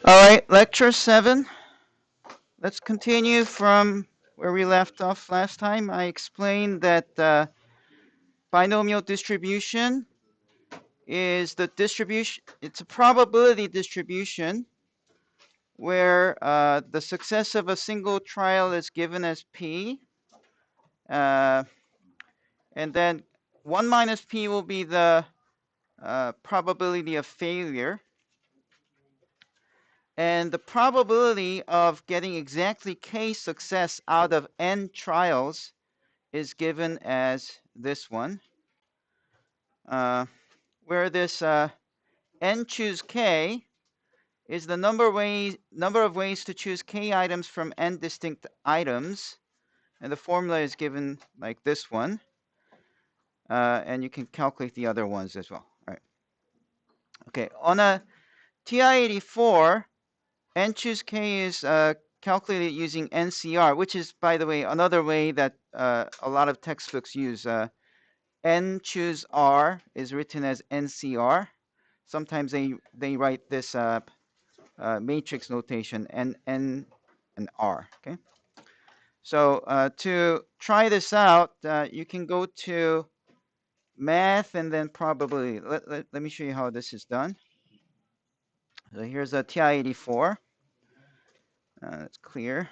All right, lecture 7. Let's continue from where we left off last time. I explained that binomial distribution is the distribution, it's a probability distribution where the success of a single trial is given as p, and then 1 minus p will be the probability of failure. And the probability of getting exactly k success out of n trials is given as this one, where this n choose k is the number of ways to choose k items from n distinct items, and the formula is given like this one, and you can calculate the other ones as well. All right. Okay, on a TI-84, n choose k is calculated using NCR, which is, by the way, another way that a lot of textbooks use. N choose R is written as NCR. Sometimes they write this matrix notation, N and R. Okay. So to try this out, you can go to math and then probability. Let me show you how this is done. So here's a TI-84. It's clear.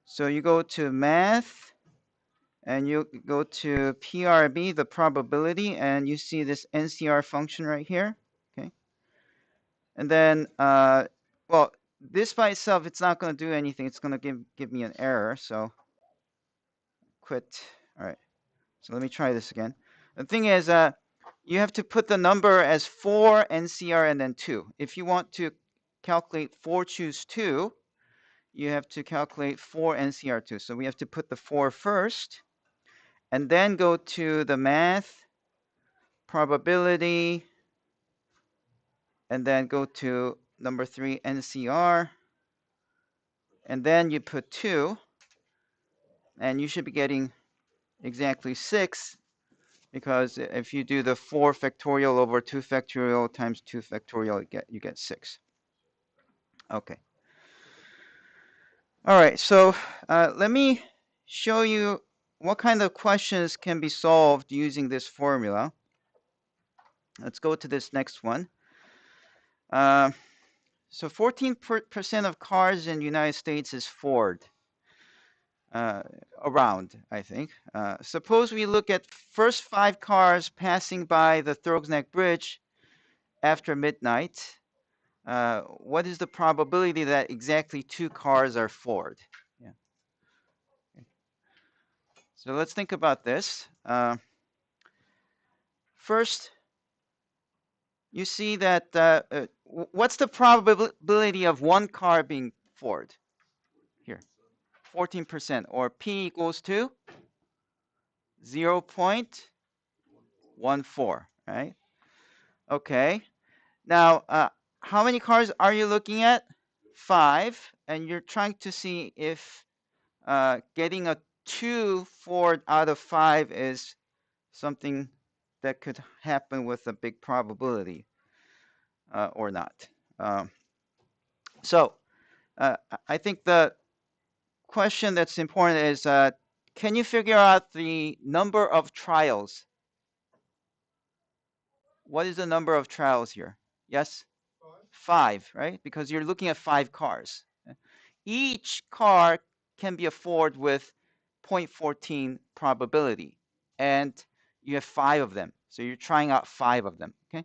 So you go to math, and you go to PRB, the probability, and you see this NCR function right here. Okay. And then, well, this by itself, it's not going to do anything. It's going to give me an error. So quit. All right. So let me try this again. The thing is, you have to put the number as 4 NCR and then 2. If you want to calculate 4 choose 2, you have to calculate 4 NCR2. So we have to put the 4 first, and then go to the math, probability, and then go to number 3, NCR, and then you put 2, and you should be getting exactly 6, because if you do the 4 factorial over 2 factorial times 2 factorial, you get 6. Okay. All right, so let me show you what kind of questions can be solved using this formula. Let's go to this next one. So 14% of cars in the United States is Ford. Around, I think. Suppose we look at first 5 cars passing by the Throgs Neck Bridge after midnight. What is the probability that exactly 2 cars are Ford? Yeah. Okay. So let's think about this. First, you see that what's the probability of 1 car being Ford? Here, 14%, or P equals to 0.14, right? Okay. Now, how many cars are you looking at? 5, and you're trying to see if getting a 2 Ford out of 5 is something that could happen with a big probability or not. So I think the question that's important is, can you figure out the number of trials? What is the number of trials here? Yes? 5, right? Because you're looking at 5 cars. Each car can be a Ford with 0.14 probability, and you have 5 of them. So you're trying out 5 of them, okay?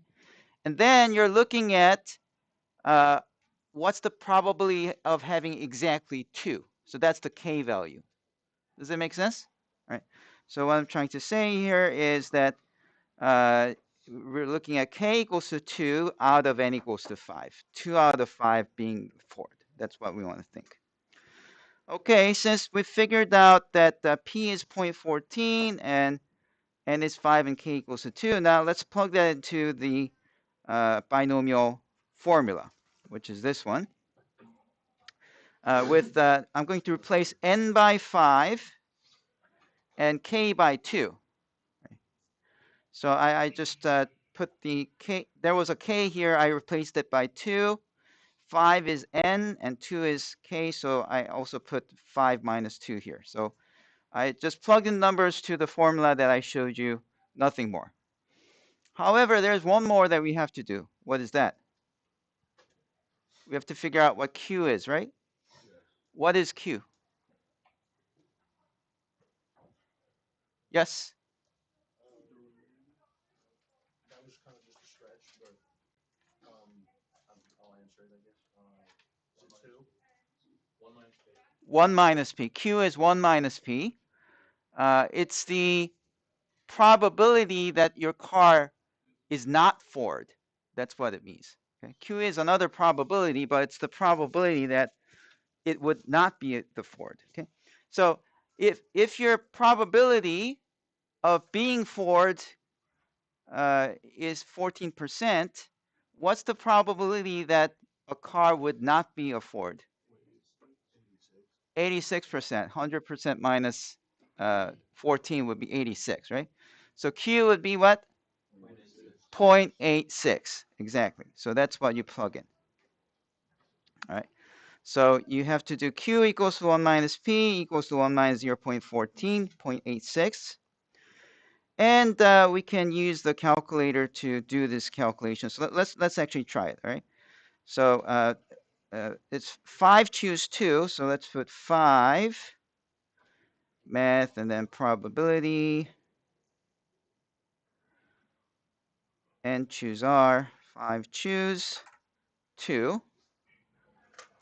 And then you're looking at what's the probability of having exactly 2. So that's the K value. Does that make sense? All right. So what I'm trying to say here is that we're looking at K equals to 2 out of N equals to 5. 2 out of 5 being Ford. That's what we want to think. Okay, since we figured out that P is 0.14 and N is 5 and K equals to 2, now let's plug that into the binomial formula, which is this one. I'm going to replace N by 5 and K by 2. So I just put the K, there was a K here, I replaced it by 2. 5 is n and 2 is k, so I also put 5 minus 2 here. So I just plug in numbers to the formula that I showed you, nothing more. However, there's one more that we have to do. What is that? We have to figure out what q is, right? What is q? Yes? That was kind of just a stretch, but I'll answer it, I guess. Is it 2? 1 minus p. 1 minus p. Q is 1 minus p. It's the probability that your car is not Ford. That's what it means. Okay? Q is another probability, but it's the probability that it would not be the Ford. Okay? So if your probability of being Ford is 14%, what's the probability that a car would not be a Ford? 86%. 100% minus 14 would be 86, right? So Q would be what? 0.86. Exactly. So that's what you plug in. All right. So you have to do Q equals to 1 minus P equals to 1 minus 0.14, 0.86. And we can use the calculator to do this calculation. So let's actually try it. All right. So it's 5 choose 2. So let's put 5 math and then probability and choose R. 5 choose 2.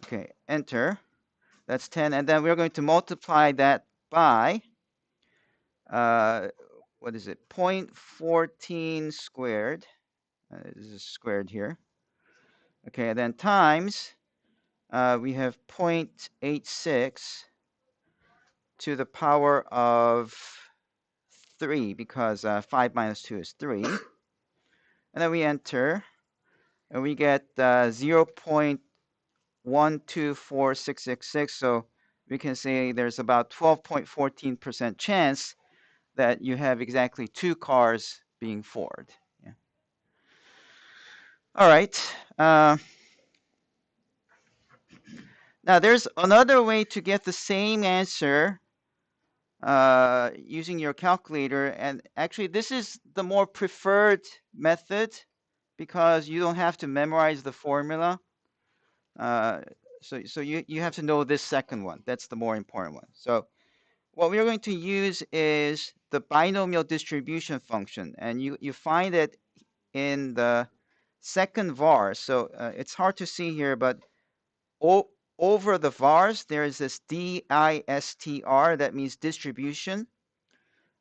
Okay, enter. That's 10. And then we're going to multiply that by what is it? 0.14 squared. This is squared here. Okay, and then times we have 0.86 to the power of 3 because 5 minus 2 is 3. And then we enter and we get 0.124666. So we can say there's about 12.14% chance that you have exactly 2 cars being Ford. Yeah. All right. Now there's another way to get the same answer using your calculator, and actually this is the more preferred method because you don't have to memorize the formula. So you have to know this second one. That's the more important one. So what we're going to use is the binomial distribution function, and you find it in the second var. So it's hard to see here, but over the vars there is this distr, that means distribution.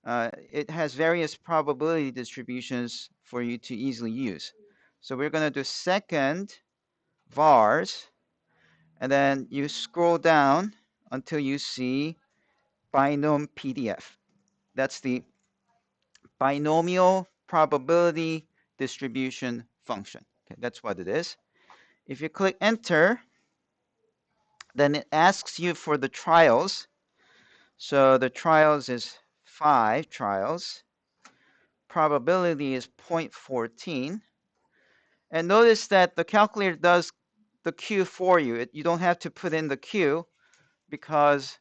It has various probability distributions for you to easily use. So we're going to do second vars, and then you scroll down until you see Binompdf. That's the binomial probability distribution function. Okay, that's what it is. If you click enter, then it asks you for the trials. So the trials is 5 trials. Probability is 0.14. And notice that the calculator does the Q for you. You don't have to put in the Q because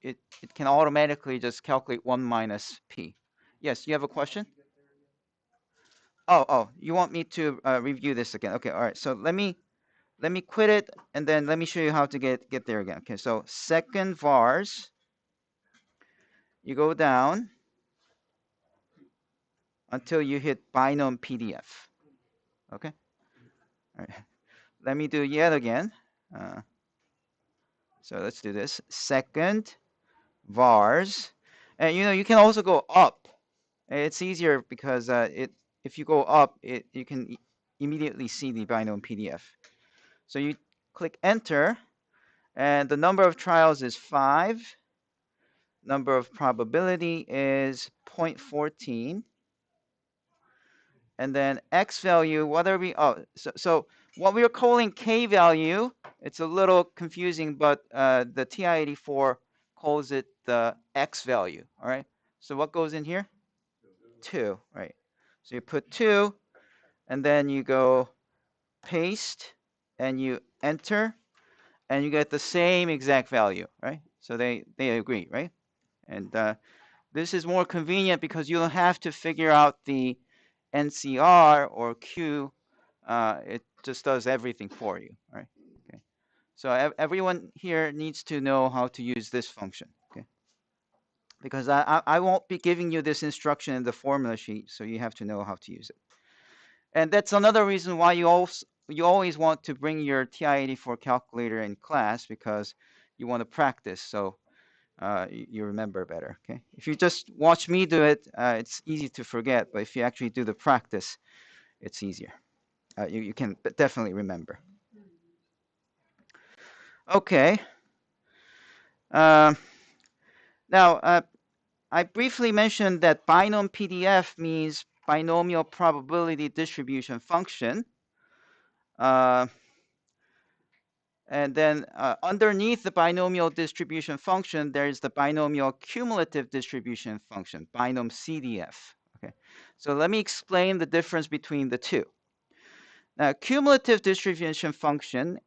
it can automatically just calculate 1 minus P. Yes, you have a question? Oh, you want me to review this again? Okay, all right. So let me quit it, and then let me show you how to get there again. Okay, so second vars, you go down until you hit Binompdf. Okay. All right. Let me do yet again. So let's do this. Second vars, and you can also go up. It's easier because if you go up, you can immediately see the Binompdf. So you click enter, and the number of trials is 5. Number of probability is 0.14. And then x value, what are we, so what we are calling k value, it's a little confusing, but the TI-84 calls it the x value, all right? So what goes in here? 2, right? So you put 2, and then you go paste, and you enter, and you get the same exact value, right? So they agree, right? And this is more convenient because you don't have to figure out the NCR or Q. It just does everything for you, right? Okay. So everyone here needs to know how to use this function, okay? Because I won't be giving you this instruction in the formula sheet, so you have to know how to use it. And that's another reason why you always want to bring your TI-84 calculator in class, because you want to practice, so you remember better. Okay. If you just watch me do it, it's easy to forget. But if you actually do the practice, it's easier. You can definitely remember. Okay. Uh, now, I briefly mentioned that Binompdf means Binomial Probability Distribution Function. And then underneath the binomial distribution function, there is the binomial cumulative distribution function, Binomcdf. Okay, so let me explain the difference between the two. Now, cumulative distribution function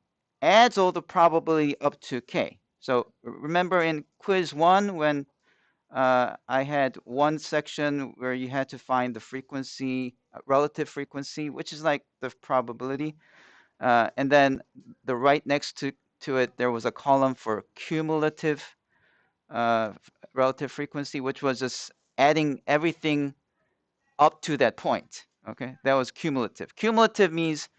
adds all the probability up to k. So remember in quiz 1 when I had one section where you had to find the frequency, relative frequency, which is like the probability. And then the right next to it, there was a column for cumulative relative frequency, which was just adding everything up to that point. Okay, that was cumulative. Cumulative means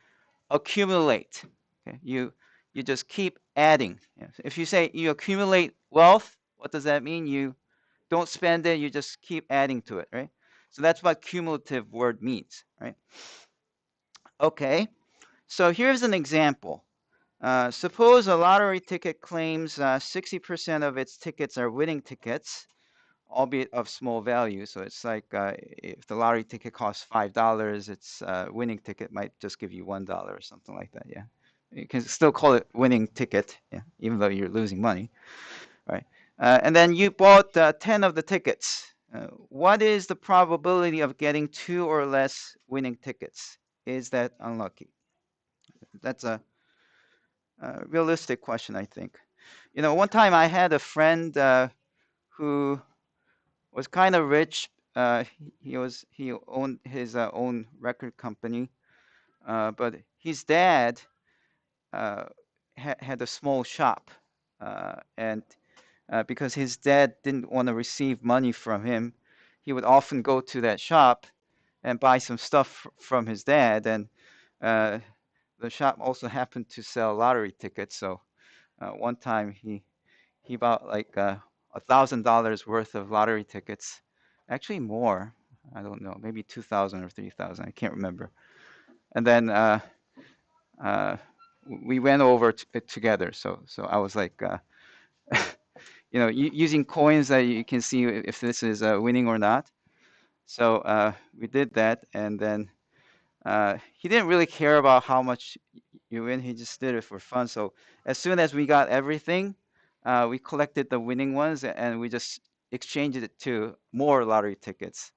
accumulate. Okay, you just keep adding. If you say you accumulate wealth, what does that mean? You don't spend it, you just keep adding to it, right? So that's what cumulative word means, right? Okay, so here's an example. Suppose a lottery ticket claims 60% of its tickets are winning tickets, albeit of small value. So it's like if the lottery ticket costs $5, its winning ticket might just give you $1 or something like that. Yeah, you can still call it winning ticket, yeah, even though you're losing money, right? And then you bought 10 of the tickets. What is the probability of getting 2 or less winning tickets? Is that unlucky? That's a realistic question, I think. You know, one time I had a friend who was kind of rich. He owned his own record company, but his dad had a small shop, and because his dad didn't want to receive money from him, he would often go to that shop and buy some stuff from his dad. And the shop also happened to sell lottery tickets, so one time he bought like $1,000 worth of lottery tickets, actually more. I don't know, maybe 2,000 or 3,000. I can't remember. And then uh, we went over it together. So I was like, you know, using coins that you can see if this is winning or not. So we did that, and then he didn't really care about how much you win. He just did it for fun. So as soon as we got everything, we collected the winning ones and we just exchanged it to more lottery tickets.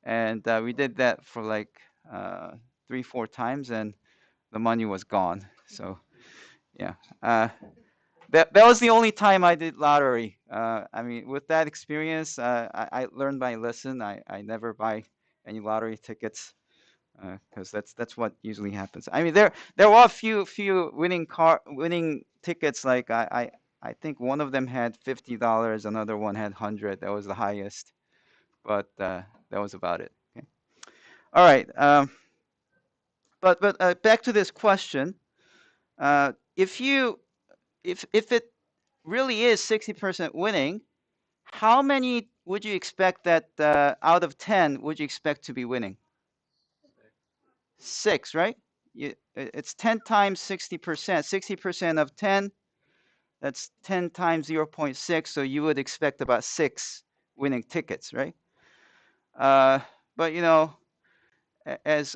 And we did that for like 3, 4 times, and the money was gone. So yeah, that was the only time I did lottery. I mean, with that experience, I learned my lesson. I never buy any lottery tickets because that's what usually happens. I mean, there were a few winning tickets. Like I think one of them had $50, another one had 100. That was the highest, but that was about it. Okay. All right. But back to this question. If it really is 60% winning, how many would you expect that out of 10 would you expect to be winning? 6, right? It's 10 times 60%. 60% of 10, that's 10 times 0.6. So you would expect about 6 winning tickets, right? Uh, but you know, as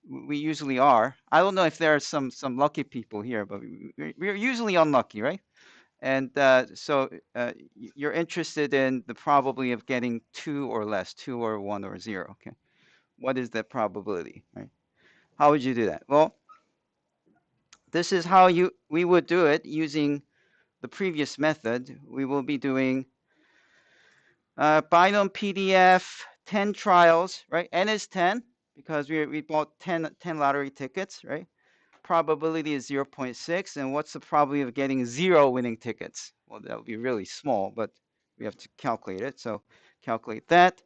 we usually are. I don't know if there are some lucky people here, but we're usually unlucky, right? And so you're interested in the probability of getting 2 or less, 2 or 1 or 0. Okay, what is the probability, right? How would you do that? Well, this is how we would do it using the previous method. We will be doing Binompdf 10 trials, right? N is 10 because we bought 10 lottery tickets, right? Probability is 0.6, and what's the probability of getting 0 winning tickets? Well, that would be really small, but we have to calculate it. So calculate that.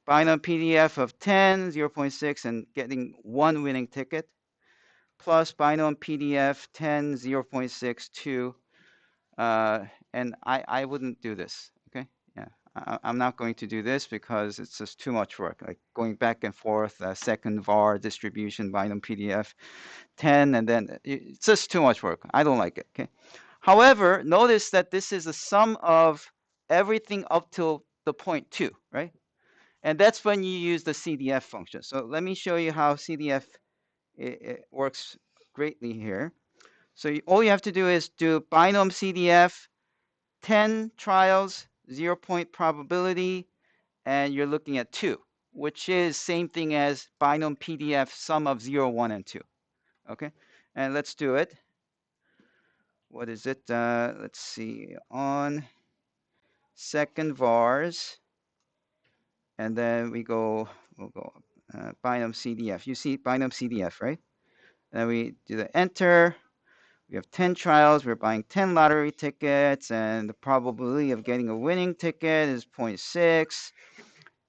Binompdf of 10, 0.6, and getting 1 winning ticket, plus Binompdf 10, 0.6, 2. And I wouldn't do this, okay? Yeah, I'm not going to do this because it's just too much work, like going back and forth, second var distribution, Binompdf 10, and then it's just too much work. I don't like it, okay? However, notice that this is the sum of everything up till the point 2, right? And that's when you use the CDF function. So let me show you how CDF it works greatly here. So all you have to do is do binom CDF, 10 trials, 0-point probability, and you're looking at 2, which is same thing as Binompdf sum of 0, 1, and 2. Okay, and let's do it. What is it? Let's see, on second vars, and then we'll go binom CDF. You see binom CDF, right? Then we do the enter. We have 10 trials. We're buying 10 lottery tickets, and the probability of getting a winning ticket is 0.6.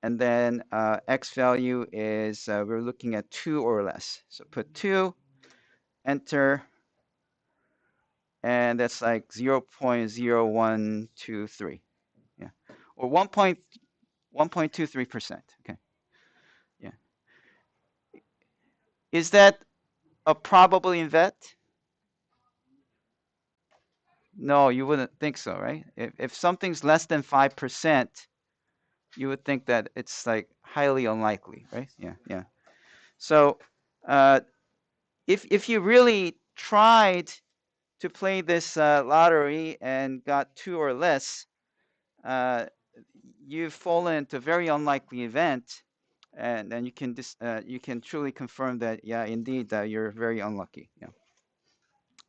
And then X value is we're looking at 2 or less. So put 2, enter, and that's like 0.0123. Yeah, or 1.23%. Okay. Yeah. Is that a probable event? No, you wouldn't think so, right? If something's less than 5%, you would think that it's like highly unlikely, right? Yeah, yeah. So if you really tried to play this lottery and got 2 or less, you've fallen into a very unlikely event, and then you can truly confirm that, yeah, indeed, you're very unlucky. Yeah.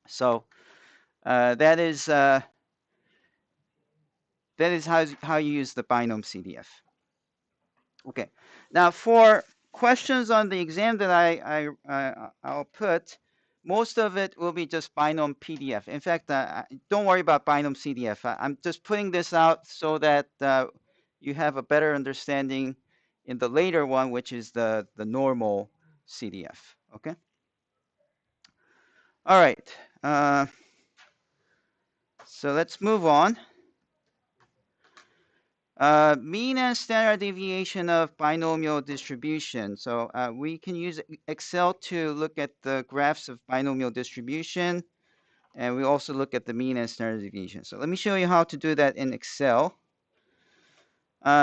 So that is how you use the binom CDF. Okay. Now for questions on the exam that I'll put, most of it will be just Binompdf. In fact, don't worry about binom CDF. I'm just putting this out so that you have a better understanding in the later one, which is the normal CDF. Okay. All right. So let's move on. Mean and standard deviation of binomial distribution. So we can use Excel to look at the graphs of binomial distribution, and we also look at the mean and standard deviation. So let me show you how to do that in Excel.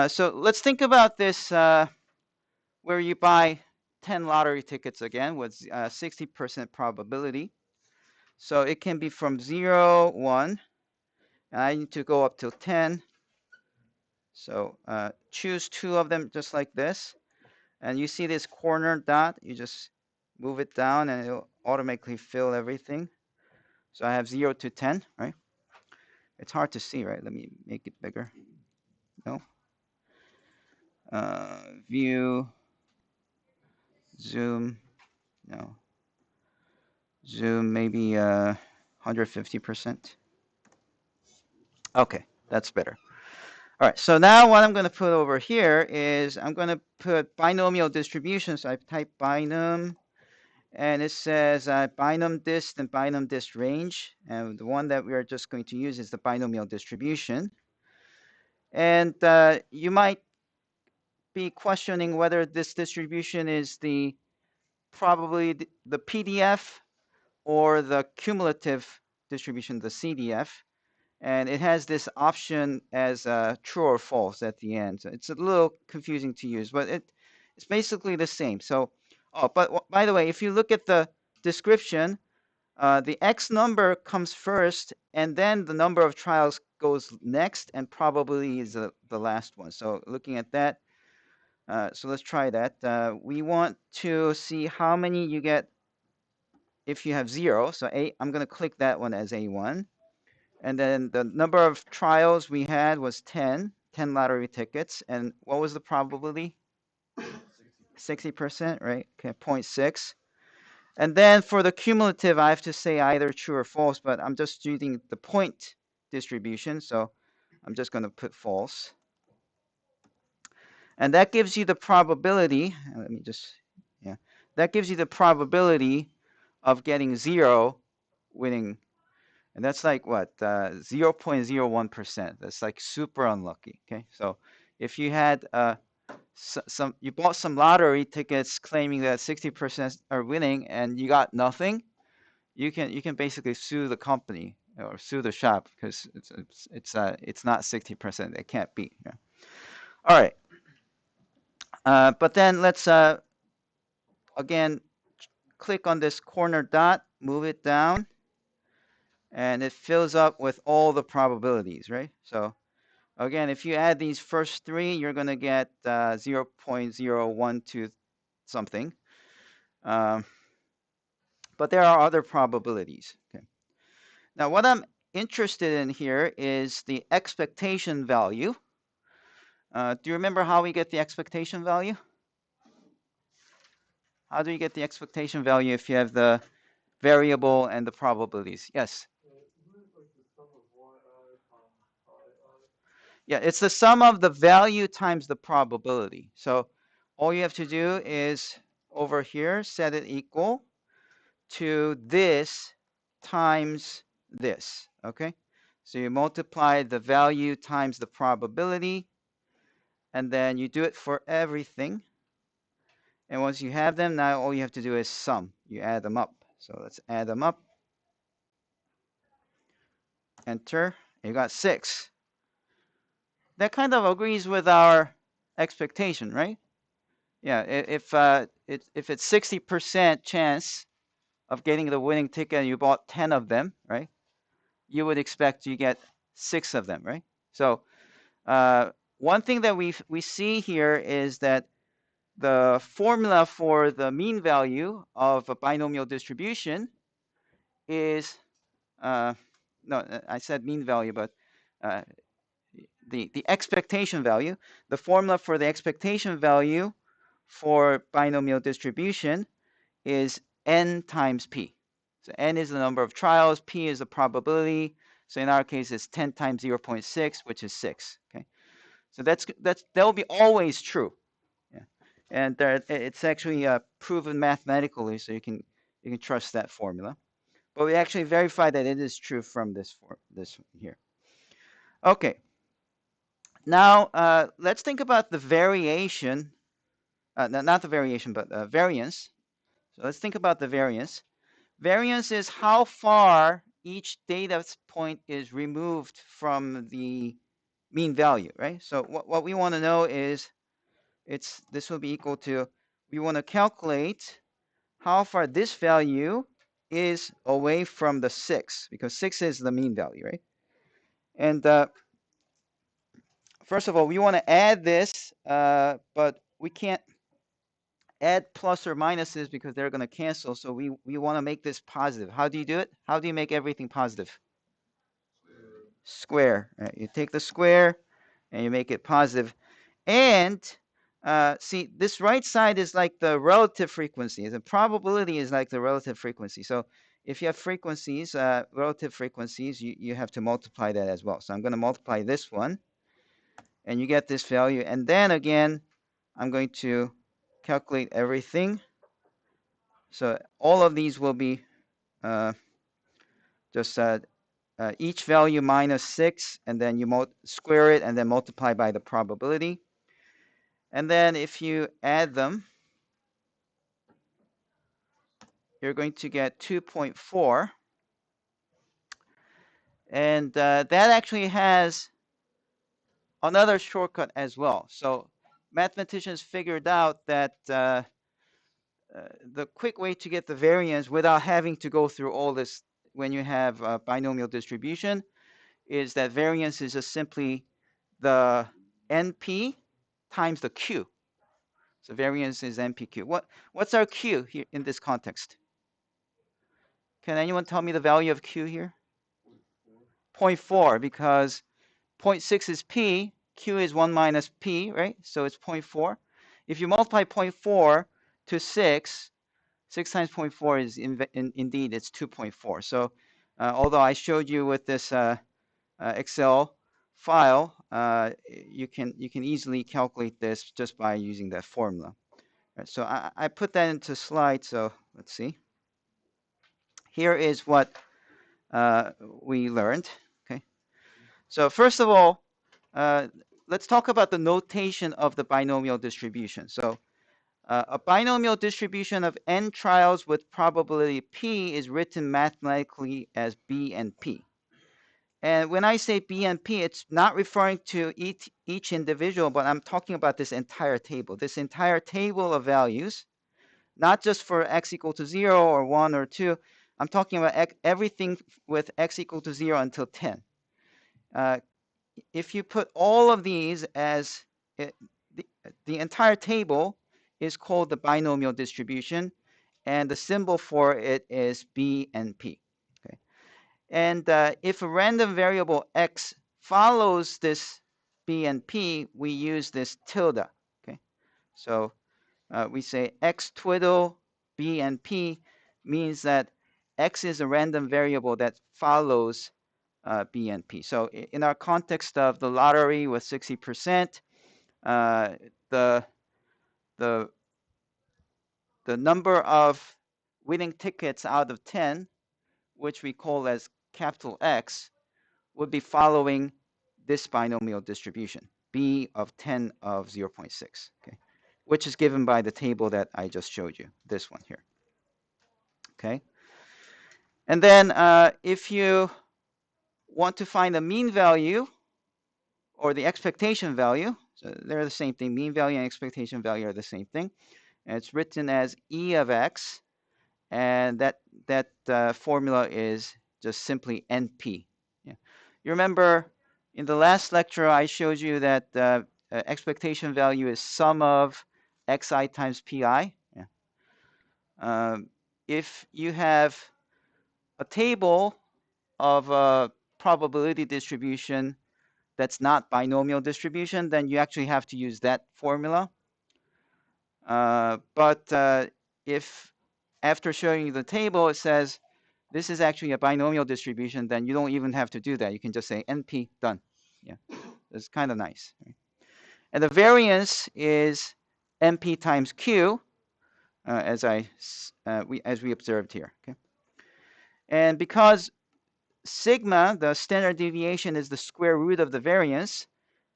So let's think about this where you buy 10 lottery tickets again with 60% probability. So it can be from 0, 1, and I need to go up till 10. So choose 2 of them just like this. And you see this corner dot, you just move it down and it'll automatically fill everything. So I have 0 to 10, right? It's hard to see, right? Let me make it bigger. No. View, zoom, no. Zoom maybe 150%. Okay, that's better. All right, so now what I'm going to put over here is I'm going to put binomial distribution. So I type binom, and it says binom dist and binom dist range. And the one that we are just going to use is the binomial distribution. And you might be questioning whether this distribution is probably the PDF or the cumulative distribution, the CDF. And it has this option as true or false at the end. So it's a little confusing to use, but it's basically the same. So, but by the way, if you look at the description, the X number comes first, and then the number of trials goes next, and probability is the last one. So looking at that, so let's try that. We want to see how many you get if you have 0. So I'm going to click that one as A1. And then the number of trials we had was 10 lottery tickets. And what was the probability? 60%, right? Okay, 0.6. And then for the cumulative, I have to say either true or false, but I'm just using the point distribution. So I'm just going to put false. And that gives you the probability. Let me just, yeah. That gives you the probability of getting 0 winning. And that's like what? 0.01%. That's like super unlucky. Okay. So if you had you bought some lottery tickets claiming that 60% are winning and you got nothing, you can basically sue the company or sue the shop because it's not 60%. It can't be. Yeah. All right. But then let's again click on this corner dot, move it down, and it fills up with all the probabilities, right? So again, if you add these first 3, you're going to get 0.012 something. But there are other probabilities. Okay. Now, what I'm interested in here is the expectation value. Do you remember how we get the expectation value? How do you get the expectation value if you have the variable and the probabilities? Yes? Yeah, it's the sum of the value times the probability. So all you have to do is over here, set it equal to this times this, okay? So you multiply the value times the probability, and then you do it for everything. And once you have them, now all you have to do is sum. You add them up. So let's add them up. Enter. You got 6. That kind of agrees with our expectation, right? Yeah, if it's 60% chance of getting the winning ticket and you bought 10 of them, right? You would expect you get 6 of them, right? So one thing that we see here is that the formula for the mean value of a binomial distribution is no, I said mean value, but the expectation value. The formula for the expectation value for binomial distribution is n times p. So n is the number of trials, p is the probability. So in our case, it's 10 times 0.6, which is 6. Okay, so that will be always true. Yeah, and it's actually proven mathematically, so you can trust that formula. But we actually verify that it is true from this here. Okay. Now let's think about the variation. Not the variation, but variance. So let's think about the variance. Variance is how far each data point is removed from the mean value, right? So what we want to know is this will be equal to, we want to calculate how far this value is away from the 6, because 6 is the mean value, right? And first of all, we want to add this, but we can't add plus or minuses because they're going to cancel. So we want to make this positive. How do you do it? How do you make everything positive? Square. Right? You take the square and you make it positive. And see, this right side is like the relative frequency. The probability is like the relative frequency. So if you have frequencies, relative frequencies, you have to multiply that as well. So I'm going to multiply this one, and you get this value. And then again, I'm going to calculate everything. So all of these will be just each value minus 6, and then you square it and then multiply by the probability. And then if you add them, you're going to get 2.4. And that actually has another shortcut as well. So mathematicians figured out that the quick way to get the variance without having to go through all this when you have a binomial distribution is that variance is just simply the NP times the Q. So variance is NPQ. What's our Q here in this context? Can anyone tell me the value of Q here? 0.4, because 0.6 is P, Q is 1 minus P, right? So it's 0.4. If you multiply 0.4 to 6, 6 times 0.4 is indeed, it's 2.4. So although I showed you with this Excel file, you can easily calculate this just by using that formula. Right, so I put that into slides. So let's see. Here is what we learned. Okay. So first of all, let's talk about the notation of the binomial distribution. So a binomial distribution of n trials with probability p is written mathematically as b and p. And when I say B and P, it's not referring to each individual, but I'm talking about this entire table. This entire table of values, not just for x equal to 0 or 1 or 2. I'm talking about everything with x equal to 0 until 10. If you put all of these as the entire table is called the binomial distribution, and the symbol for it is B and P. Okay. And if a random variable x follows this B and P, we use this tilde. Okay, so we say x twiddle B and P means that x is a random variable that follows B and P. So in our context of the lottery with 60%, the number of winning tickets out of 10, which we call as capital X, would be following this binomial distribution, B of 10 of 0.6, okay, which is given by the table that I just showed you, this one here. Okay. And then if you want to find the mean value or the expectation value, so they're the same thing. Mean value and expectation value are the same thing. And it's written as E of x, and that formula is just simply NP. Yeah. You remember in the last lecture I showed you that expectation value is sum of xi times pi. Yeah. If you have a table of a probability distribution that's not binomial distribution, then you actually have to use that formula. But if after showing you the table it says this is actually a binomial distribution, then you don't even have to do that. You can just say NP, done. Yeah, it's kind of nice. Right? And the variance is NP times Q, as we observed here. Okay, and because sigma, the standard deviation, is the square root of the variance,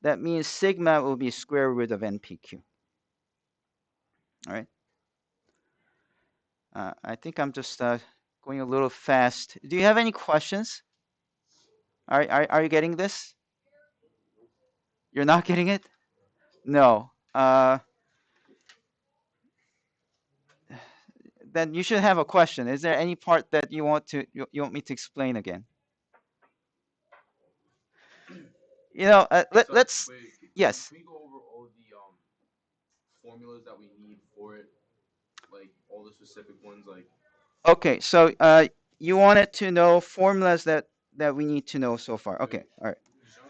that means sigma will be square root of NPQ. All right. I think I'm just going a little fast. Do you have any questions? Are you getting this? You're not getting it? No. Then you should have a question. Is there any part that you want me to explain again? You know, let's. Wait, Yes. can we go over all the formulas that we need for it, like all the specific ones, like? Okay, so you wanted to know formulas that we need to know so far. Okay, all right.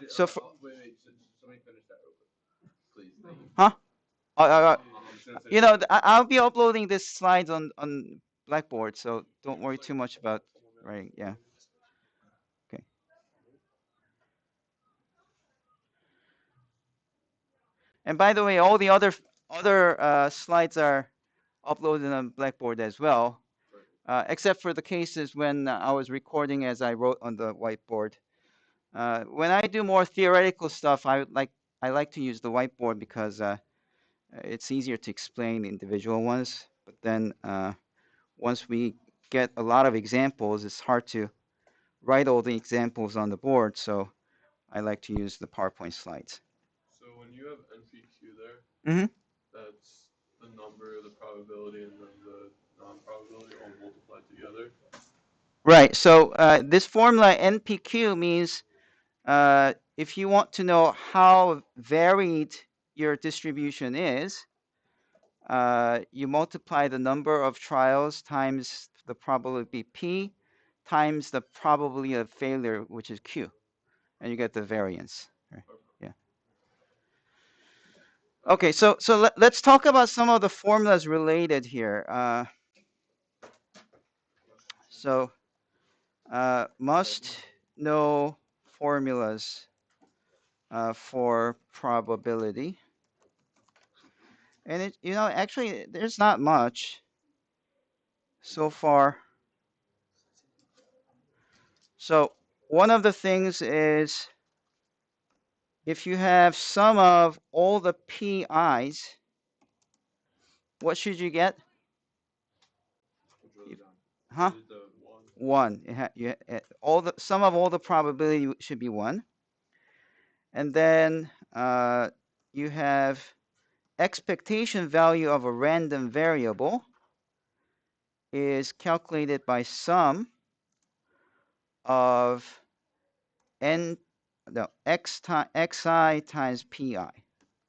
So for, wait, so let me finish that real quick, please. Thank you. huh? I'm just gonna finish. You know, I'll be uploading these slides on Blackboard, so don't worry too much about writing. Yeah. Okay. And by the way, all the other slides are uploaded on Blackboard as well, except for the cases when I was recording as I wrote on the whiteboard. When I do more theoretical stuff, I like to use the whiteboard because it's easier to explain individual ones. But then once we get a lot of examples, it's hard to write all the examples on the board. So I like to use the PowerPoint slides. So when you have NPQ there, Mm-hmm. that's the number, the probability, and then the non-probability all multiplied together. Right. So this formula NPQ means if you want to know how varied your distribution is, you multiply the number of trials times the probability P, times the probability of failure, which is Q, and you get the variance. Right? Yeah. Okay, so let's talk about some of the formulas related here. So must know formulas for probability. And it, actually, there's not much so far. So one of the things is if you have sum of all the PIs, what should you get? Huh? One. All the sum of all the probability should be 1. And then you have expectation value of a random variable is calculated by sum of xi times pi.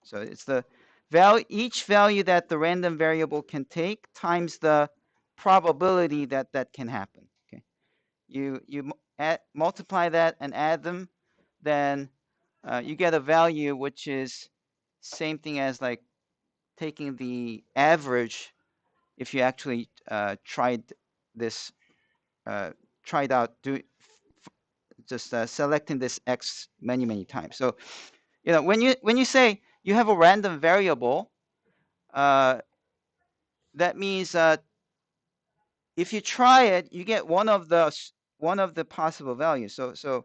So it's the value, each value that the random variable can take times the probability that that can happen. Okay, you multiply that and add them, then you get a value which is same thing as like taking the average if you actually tried this, tried out just selecting this x many times. So when you say you have a random variable, that means if you try it, you get one of the possible values. So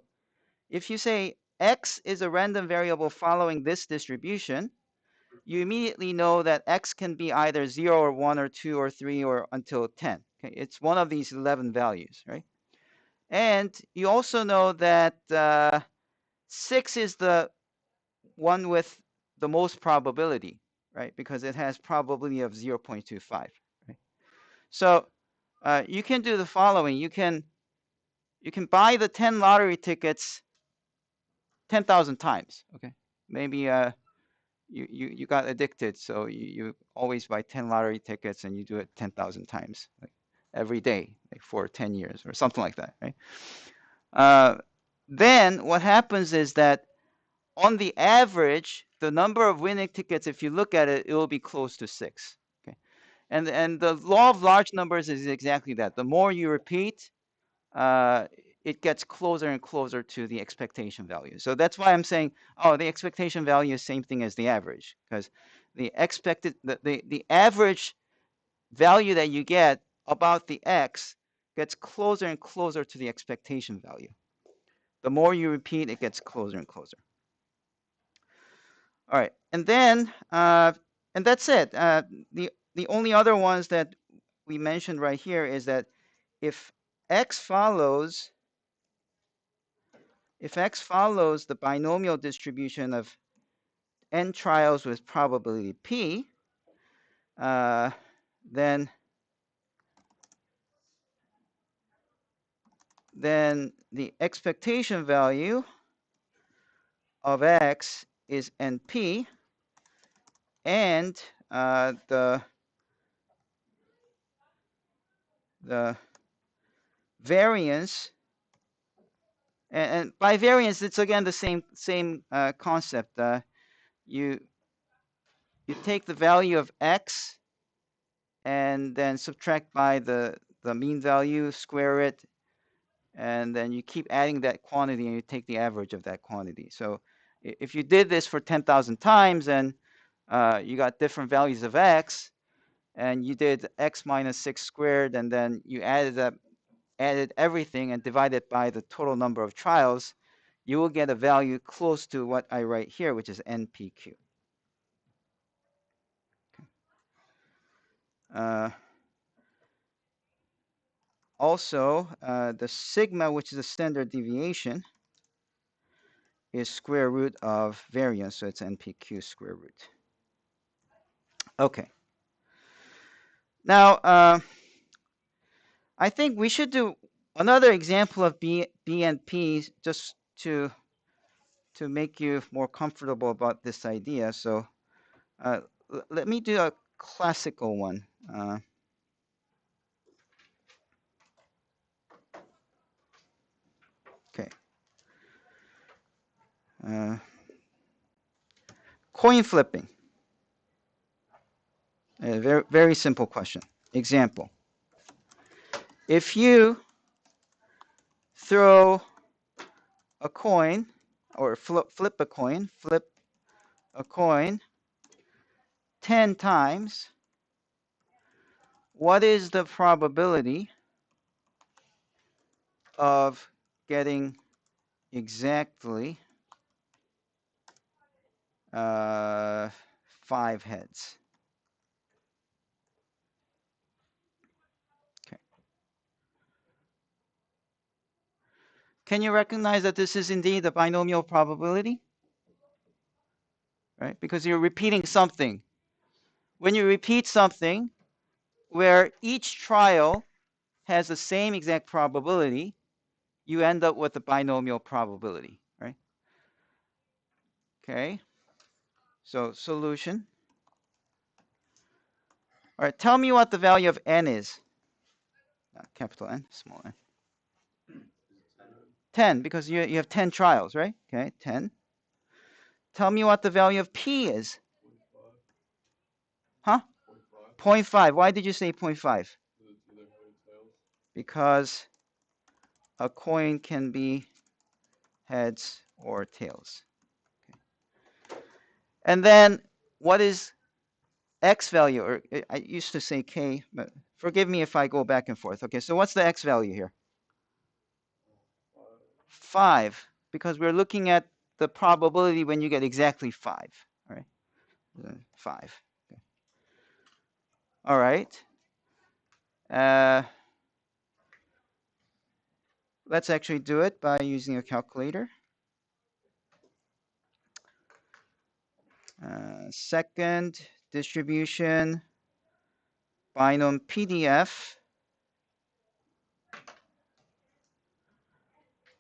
if you say x is a random variable following this distribution, you immediately know that x can be either 0 or 1 or 2 or 3 or until 10. Okay, it's one of these 11 values, right? And you also know that 6 is the one with the most probability, right? Because it has probability of 0.25, right? So you can do the following. You can buy the 10 lottery tickets 10,000 times, okay? Maybe you got addicted, so you always buy 10 lottery tickets and you do it 10,000 times, like every day, like for 10 years or something like that, right? Then what happens is that on the average, the number of winning tickets, if you look at it, it will be close to 6. Okay, and the law of large numbers is exactly that. The more you repeat, it gets closer and closer to the expectation value. So that's why I'm saying, oh, the expectation value is same thing as the average, because the average value that you get about the x gets closer and closer to the expectation value. The more you repeat, it gets closer and closer. All right, and then and that's it. The only other ones that we mentioned right here is that if x follows the binomial distribution of n trials with probability p, then the expectation value of x is np, and the variance, and by variance it's again the same concept. You take the value of x and then subtract by the mean value, square it, and then you keep adding that quantity and you take the average of that quantity. So if you did this for 10,000 times and you got different values of x, and you did x minus 6 squared, and then you added everything and divided by the total number of trials, you will get a value close to what I write here, which is NPQ. Also, the sigma, which is a standard deviation, is square root of variance, so it's NPQ square root. Okay. Now, I think we should do another example of B and P just to make you more comfortable about this idea. So let me do a classical one. Okay. Coin flipping. A very, very simple question. Example. If you throw a coin, or flip a coin 10 times, what is the probability of getting exactly 5 heads? Okay. Can you recognize that this is indeed a binomial probability? Right? Because you're repeating something. When you repeat something where each trial has the same exact probability, you end up with a binomial probability, right? Okay. So solution. All right, tell me what the value of n is. Capital N, small n. 10, because you have 10 trials, right? Okay, 10. Tell me what the value of p is. Huh? 0.5. Why did you say 0.5? Because a coin can be heads or tails. Okay. And then what is x value? Or I used to say k, but forgive me if I go back and forth. Okay, so what's the x value here? 5, because we're looking at the probability when you get exactly 5, right? 5. Okay. All right. Let's actually do it by using a calculator. Second distribution, Binompdf.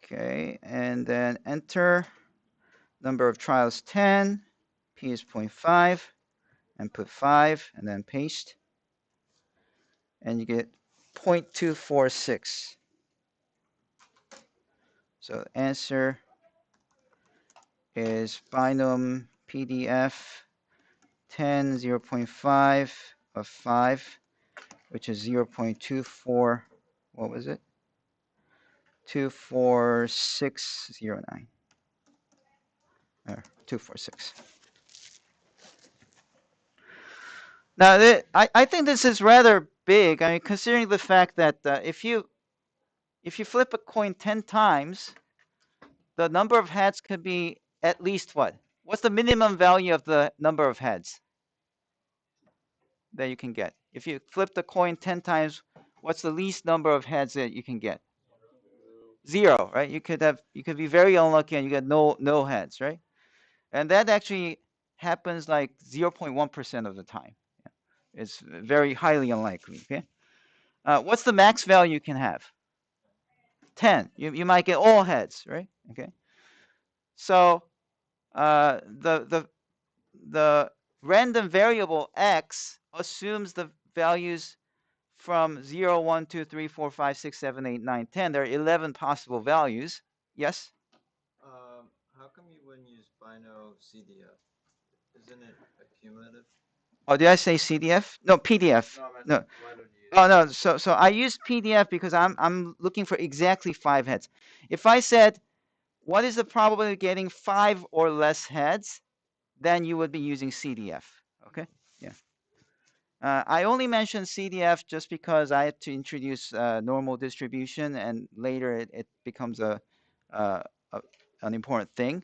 Okay, and then enter number of trials 10, p is 0.5, and put 5, and then paste. And you get 0.246. So the answer is Binompdf 10, 0.5 of 5, which is 0.24, what was it? 24609. 246. Now, I think this is rather big. I mean, considering the fact that if you flip a coin 10 times, the number of heads could be at least what? What's the minimum value of the number of heads that you can get? If you flip the coin 10 times, what's the least number of heads that you can get? 0, right? You could be very unlucky and you get no heads, right? And that actually happens like 0.1% of the time. It's very highly unlikely. Okay. What's the max value you can have? 10. You might get all heads, right? Okay. So the random variable x assumes the values from 0, 1, 2, 3, 4, 5, 6, 7, 8, 9, 10. There are 11 possible values. Yes? How come you wouldn't use Bino CDF? Isn't it a cumulative? Oh, did I say CDF? No, PDF. No. Oh no. So I use PDF because I'm looking for exactly 5 heads. If I said, what is the probability of getting 5 or less heads, then you would be using CDF. Okay. Yeah. I only mentioned CDF just because I had to introduce normal distribution, and later it becomes an important thing.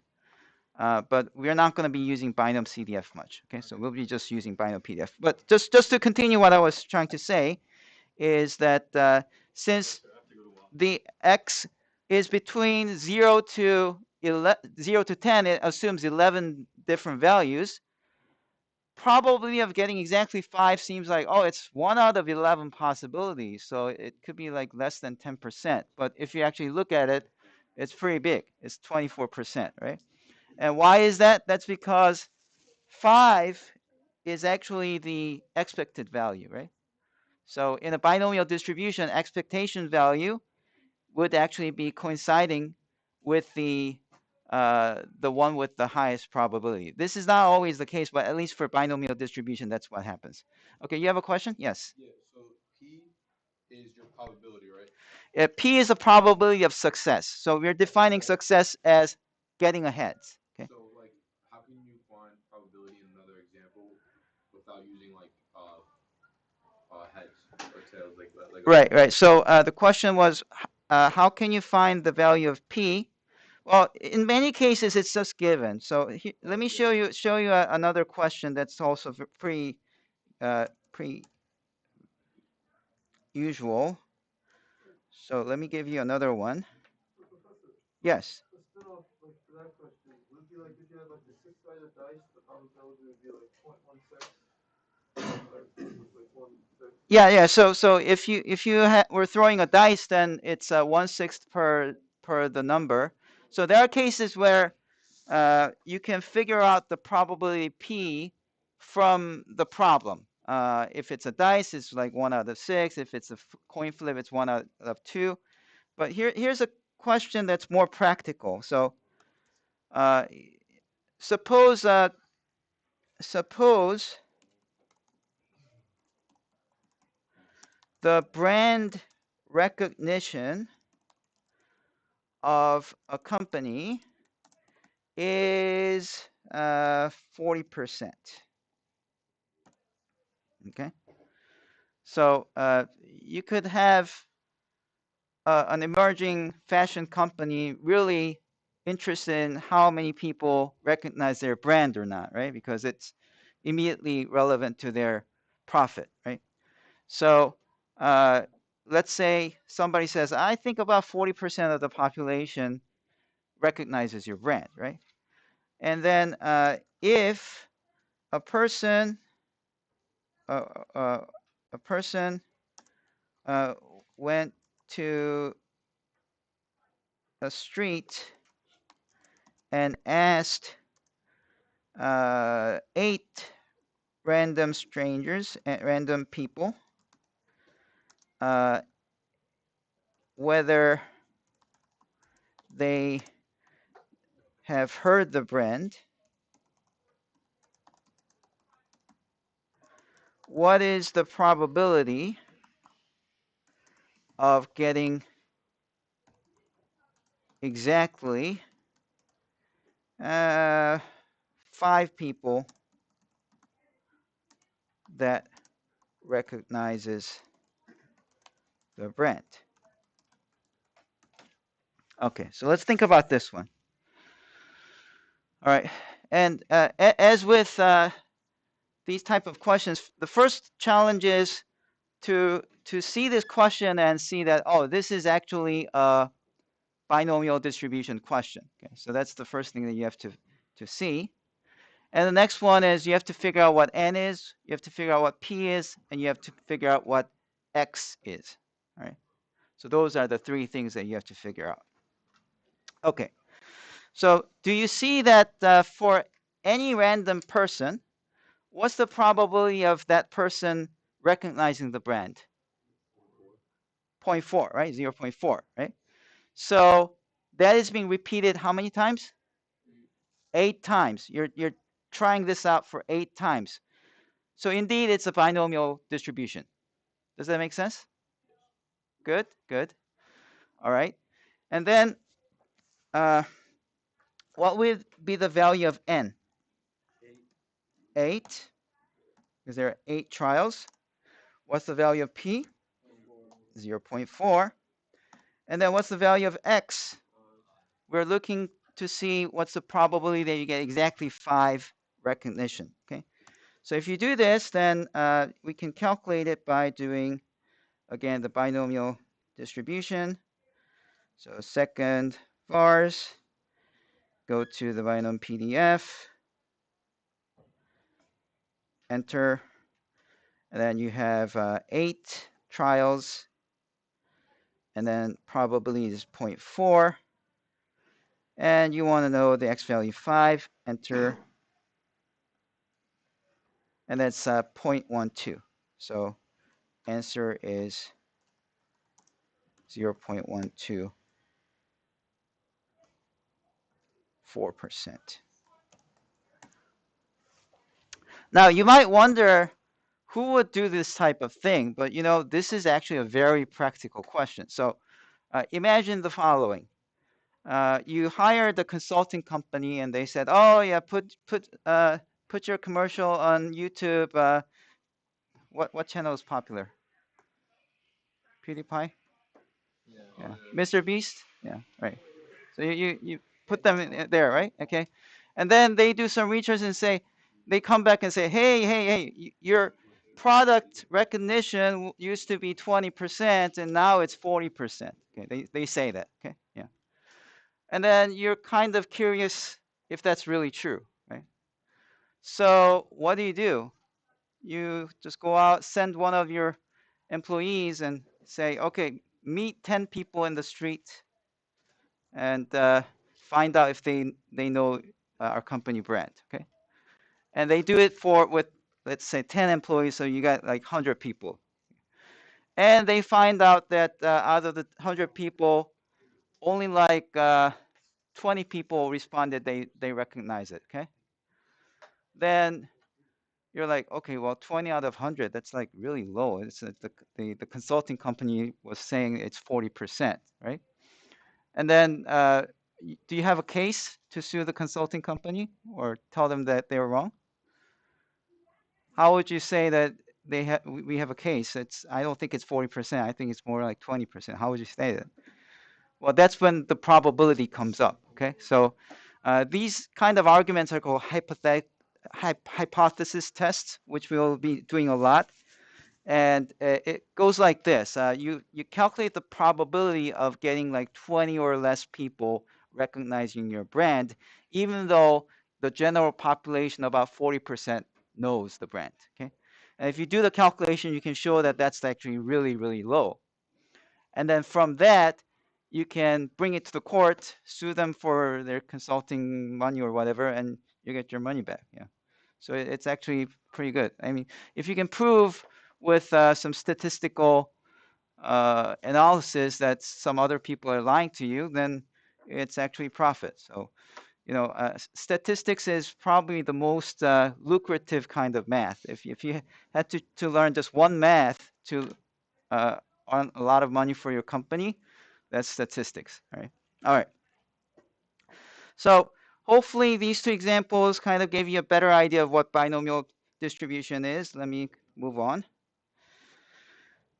But we're not going to be using Binom CDF much. Okay, so we'll be just using Binom PDF. But just to continue what I was trying to say is that since the x is between 0 to 10, it assumes 11 different values. Probability of getting exactly 5 seems like, oh, it's 1 out of 11 possibilities, so it could be like less than 10%. But if you actually look at it, it's pretty big. It's 24%, right? And why is that? That's because 5 is actually the expected value, right? So in a binomial distribution, expectation value would actually be coinciding with the one with the highest probability. This is not always the case, but at least for binomial distribution, that's what happens. Okay, you have a question? Yes. Yeah. So P is your probability, right? P is the probability of success. So we're defining success as getting ahead. Okay. So like, how can you find probability in another example without using like heads or tails like Right, right. So the question was, how can you find the value of P? Well, in many cases, it's just given. So let me show you another question that's also pretty pretty usual. So let me give you another one. So Professor, Yes. to spin off like to that question, would it be like if you had like the six-sided dice, the probability would be like 0.16, with like 1/6. Yeah, yeah. So if you were throwing a dice, then it's 1/6 per the number. So there are cases where you can figure out the probability P from the problem. If it's a dice, it's like 1 out of 6. If it's a coin flip, it's 1 out of 2. But here's a question that's more practical. So uh, suppose suppose the brand recognition of a company is 40%. Okay. So you could have an emerging fashion company really interested in how many people recognize their brand or not, right? Because it's immediately relevant to their profit, right? So let's say somebody says, I think about 40% of the population recognizes your brand, right? And then if a person uh, uh, a person went to a street and asked 8 random strangers and random people uh, whether they have heard the brand, what is the probability of getting exactly 5 people that recognizes the brand? Okay, so let's think about this one. All right, and as with these type of questions, the first challenge is to see this question and see that, oh, this is actually a binomial distribution question. Okay, so that's the first thing that you have to see. And the next one is you have to figure out what n is, you have to figure out what p is, and you have to figure out what x is. All right. So those are the 3 things that you have to figure out. Okay. So do you see that for any random person, what's the probability of that person recognizing the brand? 0.4, right? 0.4, right? So that is being repeated how many times? 8 times. You're trying this out for 8 times. So indeed, it's a binomial distribution. Does that make sense? Good, good. All right. And then what would be the value of n? 8, because there are 8 trials. What's the value of p? 0.4. And then what's the value of x? We're looking to see what's the probability that you get exactly 5 recognition. Okay. So if you do this, then we can calculate it by doing, again, the binomial distribution. So second vars, go to the Binompdf, enter, and then you have 8 trials, and then probability is 0.4, and you want to know the x value 5, enter, and that's 0.12. So answer is 0.12. 4%. Now, you might wonder who would do this type of thing, but you know, this is actually a very practical question. So imagine the following. You hired the consulting company and they said, oh yeah, put your commercial on YouTube. What channel is popular? PewDiePie? Yeah. Yeah. Mr. Beast? Yeah, right. So you put them in there, right? Okay. And then they do some research and say, they come back and say, hey, your product recognition used to be 20% and now it's 40%. Okay, they say that, okay, yeah. And then you're kind of curious if that's really true, right? So what do? You just go out, send one of your employees and say, okay, meet 10 people in the street and find out if they know our company brand, okay? And they do it with, let's say, 10 employees, so you got like 100 people. And they find out that out of the 100 people, only like 20 people responded they recognize it, okay? Then you're like, okay, well, 20 out of 100, that's like really low. It's the consulting company was saying it's 40%, right? And then do you have a case to sue the consulting company or tell them that they were wrong? How would you say that we have a case? I don't think it's 40%. I think it's more like 20%. How would you say that? Well, that's when the probability comes up. Okay, so these kind of arguments are called hypothesis tests, which we'll be doing a lot. And it goes like this. You calculate the probability of getting like 20 or less people recognizing your brand, even though the general population, about 40%, knows the brand. Okay, and if you do the calculation, you can show that that's actually really, really low. And then from that, you can bring it to the court, sue them for their consulting money or whatever, and you get your money back. Yeah. So it's actually pretty good. I mean, if you can prove with some statistical analysis that some other people are lying to you, then it's actually profit. So, you know, statistics is probably the most lucrative kind of math. If you had to learn just one math to earn a lot of money for your company, that's statistics, right? All right. So hopefully these two examples kind of gave you a better idea of what binomial distribution is. Let me move on.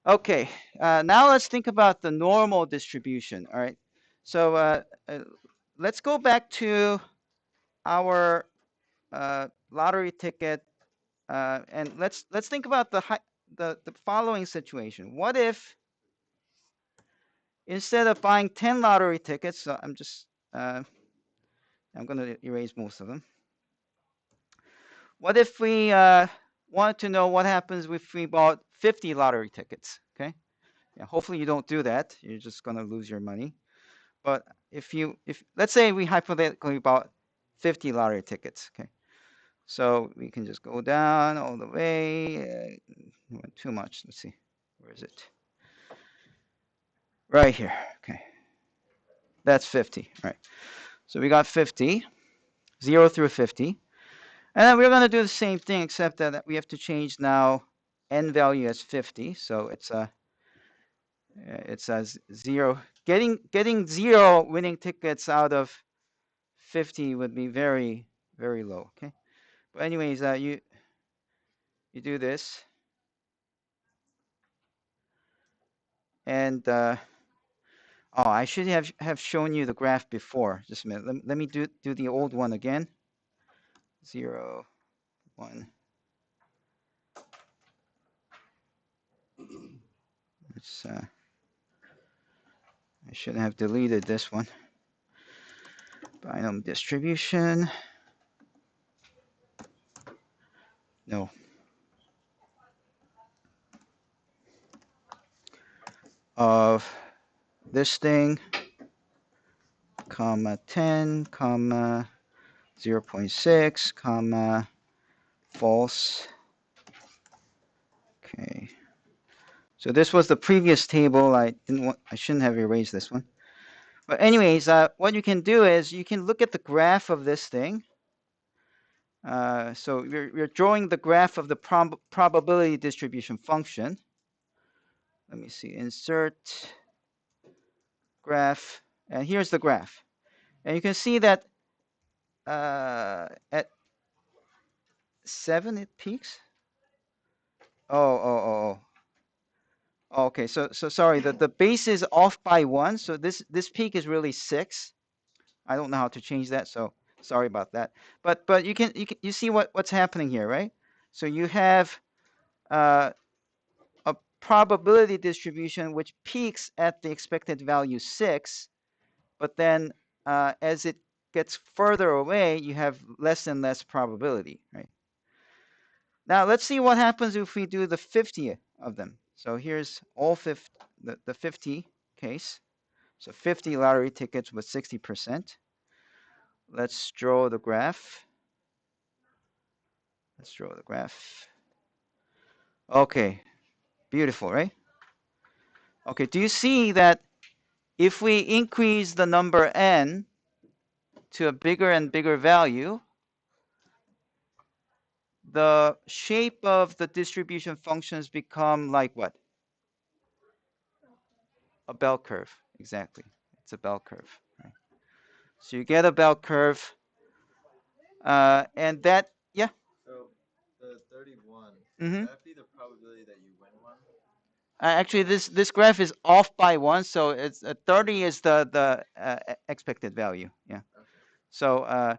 Okay, now let's think about the normal distribution. All right, so let's go back to our lottery ticket, and let's think about the following situation. What if instead of buying 10 lottery tickets, so I'm going to erase most of them. What if we wanted to know what happens if we bought 50 lottery tickets? Okay, yeah, hopefully you don't do that. You're just going to lose your money. But if let's say we hypothetically bought 50 lottery tickets, okay, so we can just go down all the way. Went too much. Let's see, where is it? Right here. Okay, that's 50. Right. So we got 50, 0 through 50, and then we're going to do the same thing, except that we have to change now n value as 50. So it's a 0. Getting 0 winning tickets out of 50 would be very, very low. Okay, but anyways, you do this, and oh, I should have shown you the graph before. Just a minute. Let me do the old one again. 0, 1. It's I shouldn't have deleted this one. Binomial distribution. No. Of this thing, comma 10, comma 0.6, comma false. Okay. So this was the previous table. I shouldn't have erased this one. But anyways, what you can do is you can look at the graph of this thing. So you're drawing the graph of the probability distribution function. Let me see, insert graph, and here's the graph. And you can see that at 7 it peaks. Oh. Okay, so sorry, the base is off by 1, so this peak is really 6. I don't know how to change that, so sorry about that. But you see what's happening here, right? So you have a probability distribution which peaks at the expected value 6, but then as it gets further away, you have less and less probability, right? Now let's see what happens if we do the 50 of them. So here's all the 50 case. So 50 lottery tickets with 60%. Let's draw the graph. Okay, beautiful, right? Okay, do you see that if we increase the number n to a bigger and bigger value, the shape of the distribution functions become like what? A bell curve, exactly. It's a bell curve, right? So you get a bell curve, and that, yeah. So the 31, Mm-hmm. would that be the probability that you win one? Actually, this graph is off by 1, so it's 30 is the expected value. Yeah. Okay. So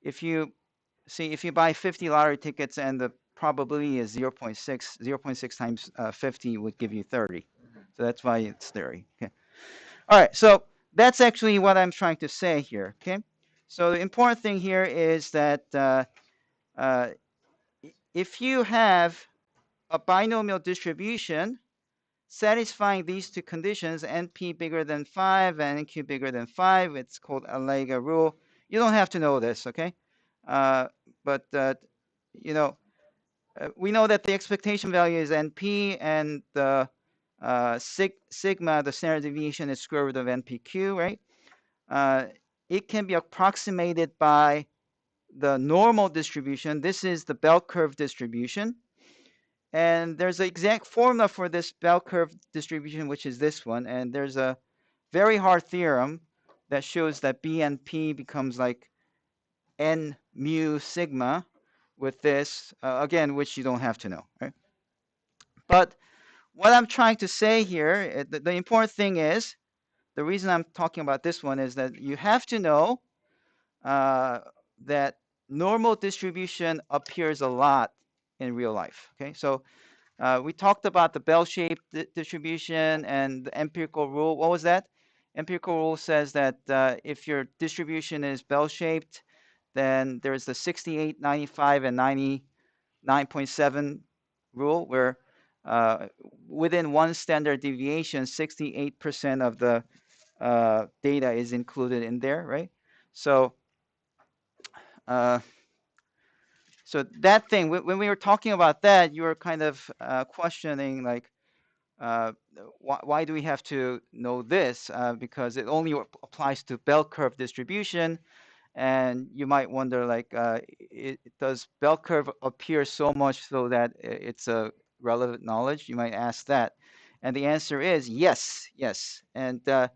if you buy 50 lottery tickets and the probability is 0.6 times 50 would give you 30. Mhm. So that's why it's 30. Okay. All right. So that's actually what I'm trying to say here. Okay. So the important thing here is that if you have a binomial distribution satisfying these two conditions, NP bigger than 5 and NQ bigger than 5, it's called Allega rule. You don't have to know this, okay? But you know, we know that the expectation value is NP, and the sigma, the standard deviation, is square root of NPQ, right? It can be approximated by the normal distribution. This is the bell curve distribution. And there's an exact formula for this bell curve distribution, which is this one. And there's a very hard theorem that shows that B and P becomes like N mu sigma with this, again, which you don't have to know, right? But what I'm trying to say here, the important thing is, the reason I'm talking about this one is that you have to know that normal distribution appears a lot in real life, okay? So we talked about the bell-shaped distribution and the empirical rule. What was that? Empirical rule says that if your distribution is bell-shaped, then there's the 68, 95, and 99.7 rule, where within one standard deviation, 68% of the data is included in there, right? So, so that thing, when we were talking about that, you were kind of questioning like, why do we have to know this? Because it only applies to bell curve distribution. And you might wonder, like, does bell curve appear so much so that it's a relevant knowledge? You might ask that. And the answer is yes, yes. And the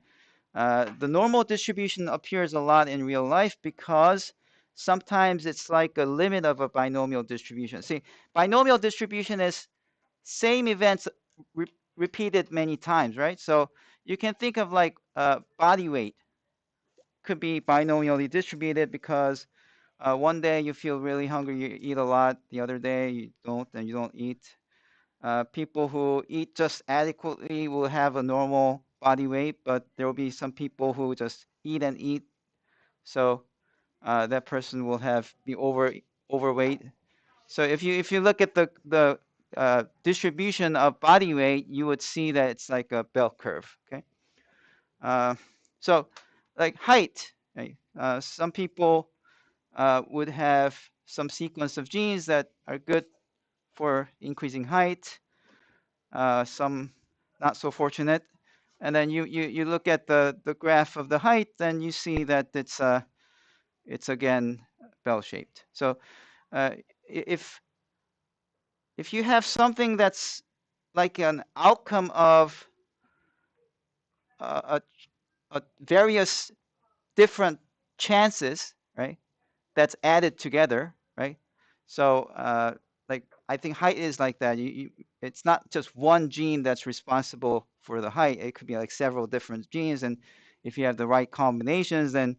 normal distribution appears a lot in real life because sometimes it's like a limit of a binomial distribution. See, binomial distribution is same events repeated many times, right? So you can think of like body weight could be binomially distributed because one day you feel really hungry, you eat a lot. The other day you don't, and you don't eat. People who eat just adequately will have a normal body weight, but there will be some people who just eat and eat. So that person will be overweight. So if you look at the distribution of body weight, you would see that it's like a bell curve. Okay. Uh, so like height, right? Some people would have some sequence of genes that are good for increasing height. Some not so fortunate. and then you look at the graph of the height, then you see that it's again bell-shaped. So if you have something that's like an outcome of a various different chances, right? That's added together, right? So like I think height is like that. It's not just one gene that's responsible for the height. It could be like several different genes, and if you have the right combinations, then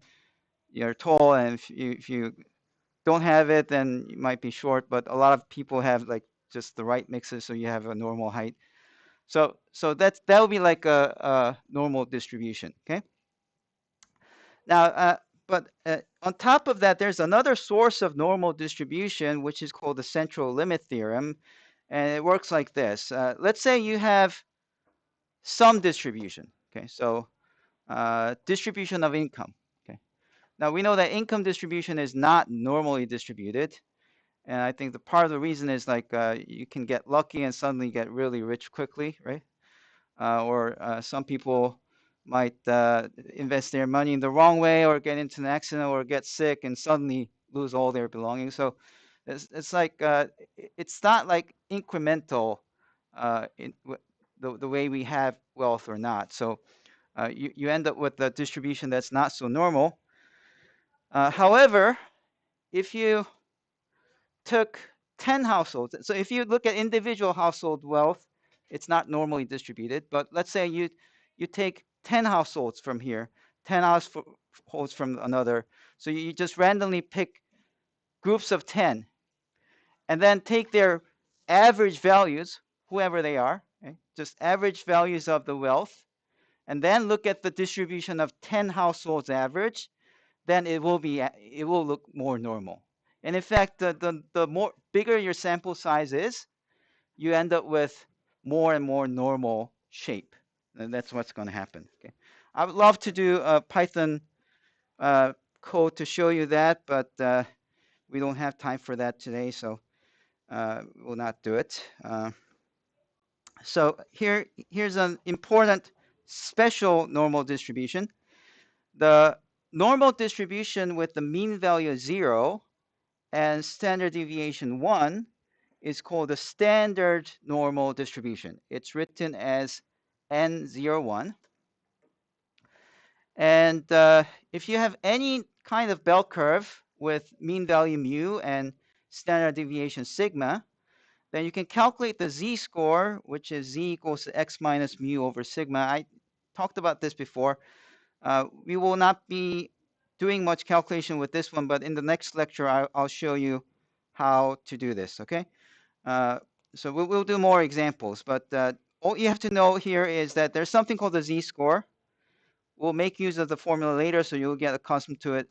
you're tall, and if you don't have it, then you might be short. But a lot of people have like just the right mixes, so you have a normal height. So that would be like a normal distribution. Okay. Now, but on top of that, there's another source of normal distribution, which is called the central limit theorem, and it works like this. Let's say you have some distribution. Okay, so distribution of income. Okay. Now we know that income distribution is not normally distributed, and I think the part of the reason is like you can get lucky and suddenly get really rich quickly, right? Or some people might invest their money in the wrong way, or get into an accident, or get sick and suddenly lose all their belongings. So it's like it's not like incremental in the way we have wealth or not. So you end up with a distribution that's not so normal. However, if you took 10 households. So if you look at individual household wealth, it's not normally distributed. But let's say you take 10 households from here, 10 households from another. So you just randomly pick groups of 10, and then take their average values, whoever they are, okay? Just average values of the wealth, and then look at the distribution of 10 households average, then it will look more normal. And in fact, the more bigger your sample size is, you end up with more and more normal shape. And that's what's going to happen. Okay. I would love to do a Python code to show you that, but we don't have time for that today, so we'll not do it. So here's an important special normal distribution. The normal distribution with the mean value 0 and standard deviation 1 is called the standard normal distribution. It's written as N01. And if you have any kind of bell curve with mean value mu and standard deviation sigma, then you can calculate the z-score, which is z equals to x minus mu over sigma. I talked about this before. We will not be doing much calculation with this one, but in the next lecture, I'll show you how to do this, okay? So we'll do more examples, but all you have to know here is that there's something called the z-score. We'll make use of the formula later, so you'll get accustomed to it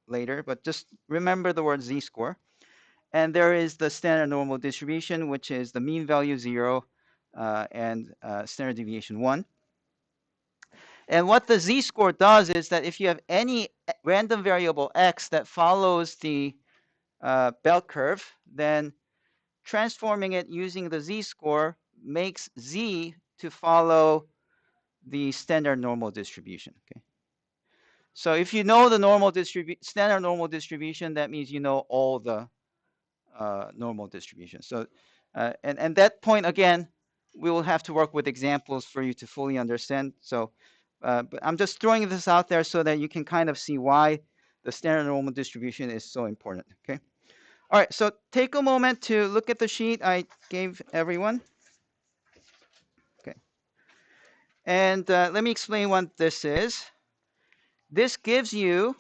later, but just remember the word z-score. And there is the standard normal distribution, which is the mean value 0 and standard deviation 1. And what the z-score does is that if you have any random variable x that follows the bell curve, then transforming it using the z-score makes z to follow the standard normal distribution. Okay. So if you know the standard normal distribution, that means you know all the normal distribution. So and that point again, we will have to work with examples for you to fully understand. So but I'm just throwing this out there so that you can kind of see why the standard normal distribution is so important. Okay. All right. So take a moment to look at the sheet I gave everyone. Okay. And let me explain what this is. This gives you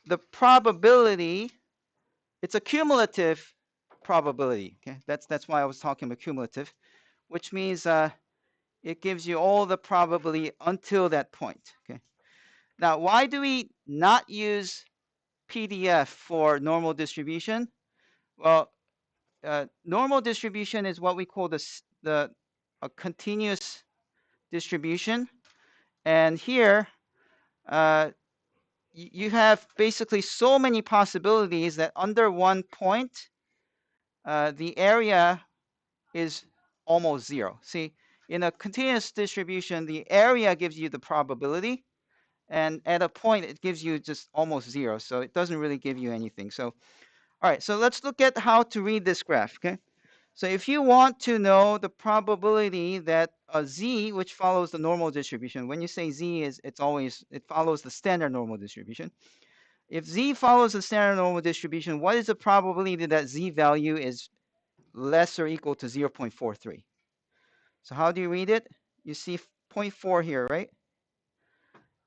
the probability. It's a cumulative probability. Okay. That's why I was talking about cumulative, which means it gives you all the probability until that point. Okay. Now, why do we not use PDF for normal distribution? Well, normal distribution is what we call a continuous distribution, and here you have basically so many possibilities that under one point, the area is almost 0. See, In a continuous distribution, the area gives you the probability, and at a point it gives you just almost 0, so it doesn't really give you anything. So all right, so let's look at how to read this graph. Okay, so if you want to know the probability that a z, which follows the normal distribution, when you say z, it follows the standard normal distribution. If z follows the standard normal distribution, what is the probability that z value is less or equal to 0.43? So how do you read it? You see 0.4 here, right?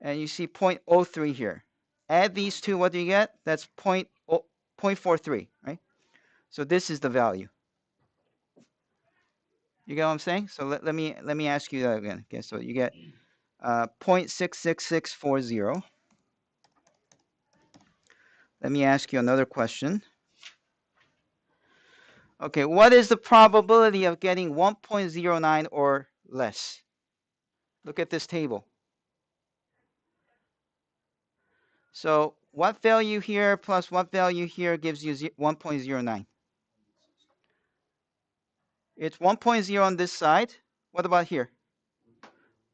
And you see 0.03 here. Add these two, what do you get? That's 0.43, right? So this is the value. You get what I'm saying? So let me ask you that again. Okay, so you get 0.66640. Let me ask you another question. Okay, what is the probability of getting 1.09 or less? Look at this table. So what value here plus what value here gives you 1.09? It's 1.0 on this side. What about here?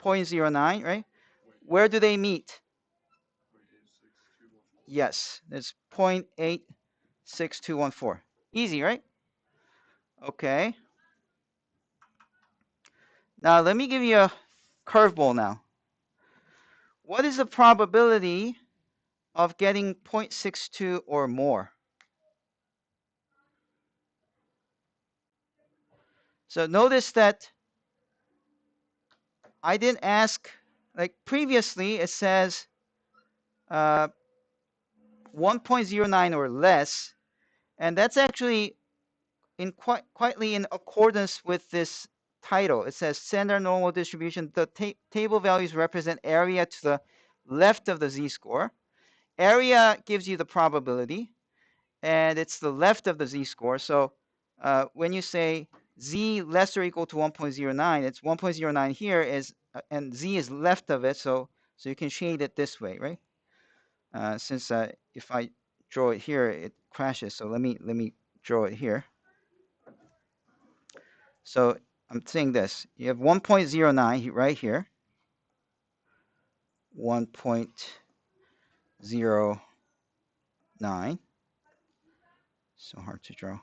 0.09, right? Where do they meet? Yes, it's 0.86214. Easy, right? Okay. Now let me give you a curveball now. What is the probability of getting 0.62 or more? So notice that I didn't ask, like previously it says 1.09 or less, and that's actually quietly in accordance with this title. It says standard normal distribution. The table values represent area to the left of the z-score. Area gives you the probability, and it's the left of the z-score. So when you say z less or equal to 1.09, it's 1.09 here is, and z is left of it, so you can shade it this way, right? Since if I draw it here, it crashes. So let me draw it here. So I'm saying this. You have 1.09 right here. 1.09. So hard to draw.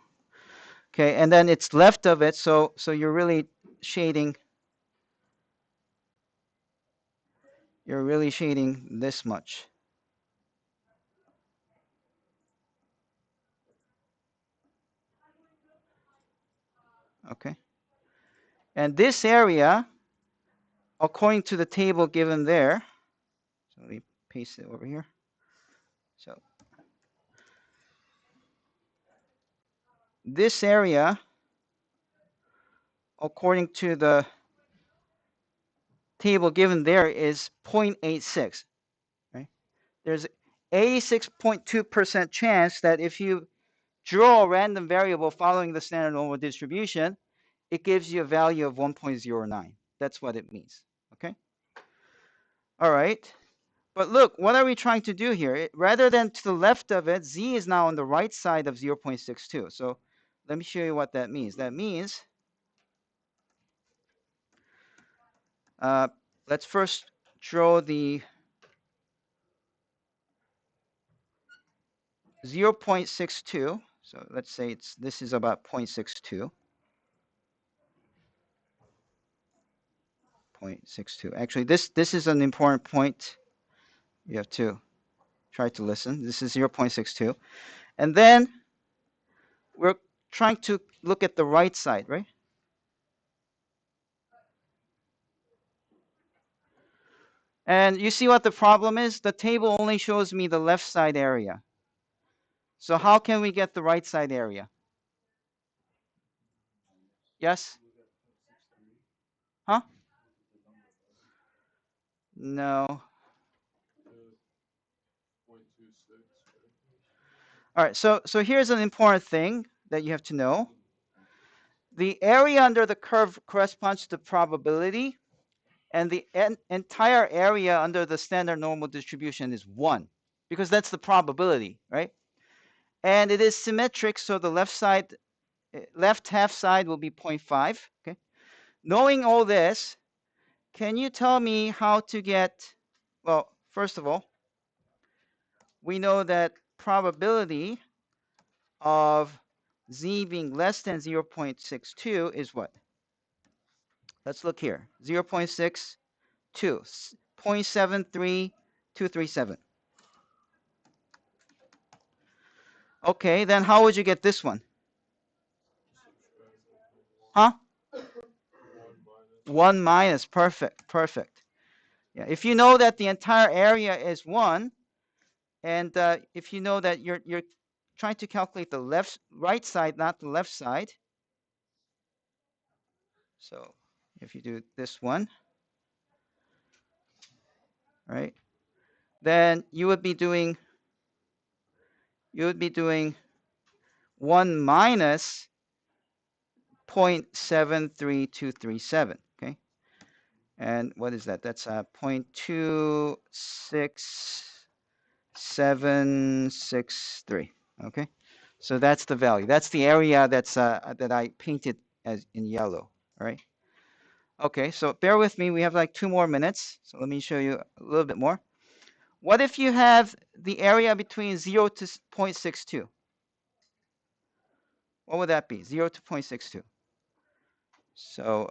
Okay, and then it's left of it, so you're really shading. You're really shading this much. Okay. And this area, according to the table given there, so let me paste it over here. So this area, according to the table given there, is 0.86. Right? There's 86.2% chance that if you draw a random variable following the standard normal distribution, it gives you a value of 1.09. That's what it means. Okay. All right. But look, what are we trying to do here? Rather than to the left of it, z is now on the right side of 0.62. So let me show you what that means. That means, let's first draw the 0.62. So let's say this is about 0.62. 0.62. Actually, this is an important point. You have to try to listen. This is 0.62. And then we're trying to look at the right side, right? And you see what the problem is? The table only shows me the left side area. So how can we get the right side area? Yes? Huh? No. All right, so here's an important thing that you have to know. The area under the curve corresponds to probability, and the entire area under the standard normal distribution is 1, because that's the probability, right? And it is symmetric, so the left half side will be 0.5, okay? knowing all this, can you tell me how to get, well, first of all, we know that probability of z being less than 0.62 is what? Let's look here. 0.62, 0.73237. Okay, then how would you get this one? Huh? 1 minus. Perfect, perfect. Yeah, if you know that the entire area is 1, and if you know that you're trying to calculate the right side, not the left side. So if you do this one, right, then you would be doing 1 minus 0.73237. Okay, and what is that? That's 0.26763. Okay, so that's the value. That's the area that's that I painted as in yellow. All right. Okay, so bear with me. We have like 2 more minutes. So let me show you a little bit more. What if you have the area between 0 to 0.62? What would that be? 0 to 0.62. So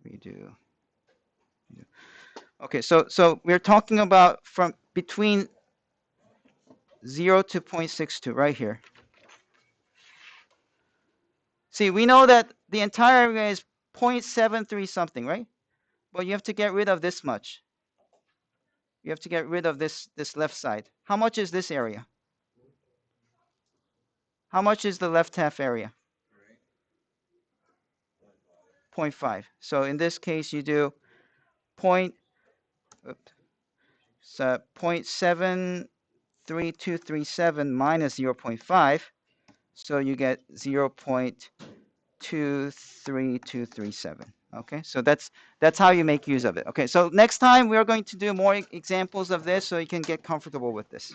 we do. Okay, so we're talking about from between 0 to 0.62 right here. See, we know that the entire area is 0.73 something, right? But you have to get rid of this much. You have to get rid of this left side. How much is this area? How much is the left half area? 0.5. So in this case, you do point, so 0.73237 minus 0.5. So you get 0.23237. Okay, so that's how you make use of it. Okay, so next time we are going to do more examples of this so you can get comfortable with this.